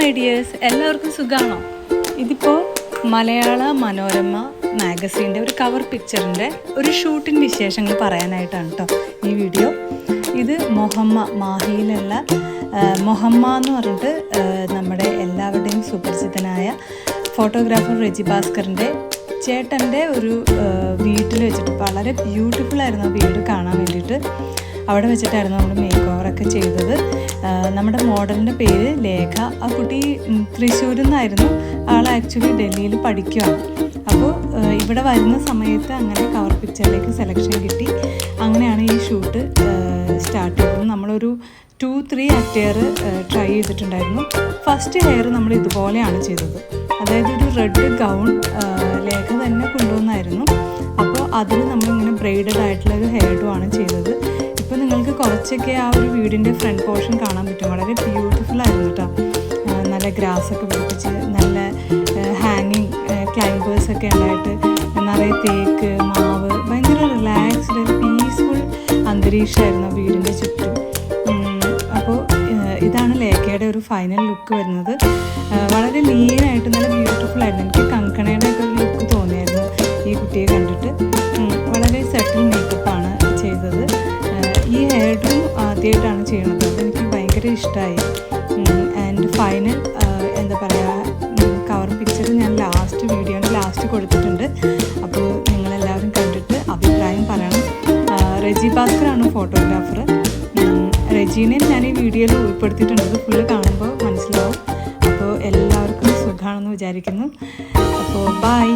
My dears, എല്ലാവർക്കും സുഖമാണോ? ഇതിപ്പോൾ മലയാള മനോരമ മാഗസീൻ്റെ ഒരു കവർ പിക്ചറിൻ്റെ ഒരു ഷൂട്ടിൻ്റെ വിശേഷങ്ങൾ പറയാനായിട്ടാണ് കേട്ടോ ഈ വീഡിയോ. ഇത് മാഹിയിലുള്ള മൊഹമ്മ എന്ന് പറഞ്ഞിട്ട് നമ്മുടെ എല്ലാവരുടെയും സുപരിചിതനായ ഫോട്ടോഗ്രാഫർ റെജി ഭാസ്കറിൻ്റെ ചേട്ടൻ്റെ ഒരു വീട്ടിൽ വെച്ചിട്ട് വളരെ ബ്യൂട്ടിഫുള്ളായിരുന്നു ആ വീട് കാണാൻ വേണ്ടിയിട്ട്. അവിടെ വെച്ചിട്ടായിരുന്നു നമ്മൾ മേക്ക് ഓവറൊക്കെ ചെയ്തത്. നമ്മുടെ മോഡലിൻ്റെ പേര് ലേഖ. ആ കുട്ടി തൃശ്ശൂരിൽ നിന്നായിരുന്നു. ആൾ ആക്ച്വലി ഡൽഹിയിൽ പഠിക്കുകയാണ്. അപ്പോൾ ഇവിടെ വരുന്ന സമയത്ത് അങ്ങനെ കവർ പിക്ചറിലേക്ക് സെലക്ഷൻ കിട്ടി. അങ്ങനെയാണ് ഈ ഷൂട്ട് സ്റ്റാർട്ട് ചെയ്തത്. നമ്മളൊരു 2-3 അറ്റയർ ട്രൈ ചെയ്തിട്ടുണ്ടായിരുന്നു. ഫസ്റ്റ് ഹെയർ നമ്മൾ ഇതുപോലെയാണ് ചെയ്തത്. അതായത് ഒരു റെഡ് ഗൗൺ ലേഖ തന്നെ കൊണ്ടുവന്നായിരുന്നു. അപ്പോൾ അതിൽ നമ്മളിങ്ങനെ ബ്രെയ്ഡഡ് ആയിട്ടുള്ള ഒരു ഹെയർഡുമാണ് ചെയ്തത്. ഇപ്പോൾ നിങ്ങൾക്ക് കുറച്ചൊക്കെ ആ ഒരു വീടിൻ്റെ ഫ്രണ്ട് പോർഷൻ കാണാൻ പറ്റും. വളരെ ബ്യൂട്ടിഫുള്ളായിരുന്നു കേട്ടോ. നല്ല ഗ്രാസൊക്കെ പിടിപ്പിച്ച് നല്ല ഹാങ്ങിങ് ക്ലൈംബേഴ്സൊക്കെ ഉണ്ടായിട്ട് നിറയെ തേക്ക് മാവ്, ഭയങ്കര റിലാക്സ്ഡ് ഒരു പീസ്ഫുൾ അന്തരീക്ഷമായിരുന്നു വീടിൻ്റെ ചുറ്റും. അപ്പോൾ ഇതാണ് ലേഖയുടെ ഒരു ഫൈനൽ ലുക്ക് വരുന്നത്. വളരെ ലീനായിട്ട് നല്ല ബ്യൂട്ടിഫുൾ ആയിരുന്നു. എനിക്ക് കങ്കണയുടെ ഒക്കെ ഒരു ലുക്ക് തോന്നിയായിരുന്നു ഈ കുട്ടിയെ കണ്ടിട്ട്. വളരെ സെറ്റിൽ മേക്കപ്പാണ് ചെയ്തത്. ഈ ഹെയർ ഡ്രൂ ആദ്യമായിട്ടാണ് ചെയ്യണത്. അതെനിക്ക് ഭയങ്കര ഇഷ്ടമായി. ആൻഡ് ഫൈനൽ എന്താ പറയുക, കവർ പിക്ചർ ഞാൻ വീഡിയോൻ്റെ ലാസ്റ്റ് കൊടുത്തിട്ടുണ്ട്. അപ്പോൾ നിങ്ങളെല്ലാവരും കണ്ടിട്ട് അഭിപ്രായം പറയണം. റെജി ഭാസ്കറാണ് ഫോട്ടോഗ്രാഫർ. റെജീനെയും ഞാൻ ഈ വീഡിയോയിൽ ഉൾപ്പെടുത്തിയിട്ടുണ്ട്. ഇത് ഫുള്ള് കാണുമ്പോൾ മനസ്സിലാവും. അപ്പോൾ എല്ലാവർക്കും സുഖമാണെന്ന് വിചാരിക്കുന്നു. അപ്പോൾ ബൈ.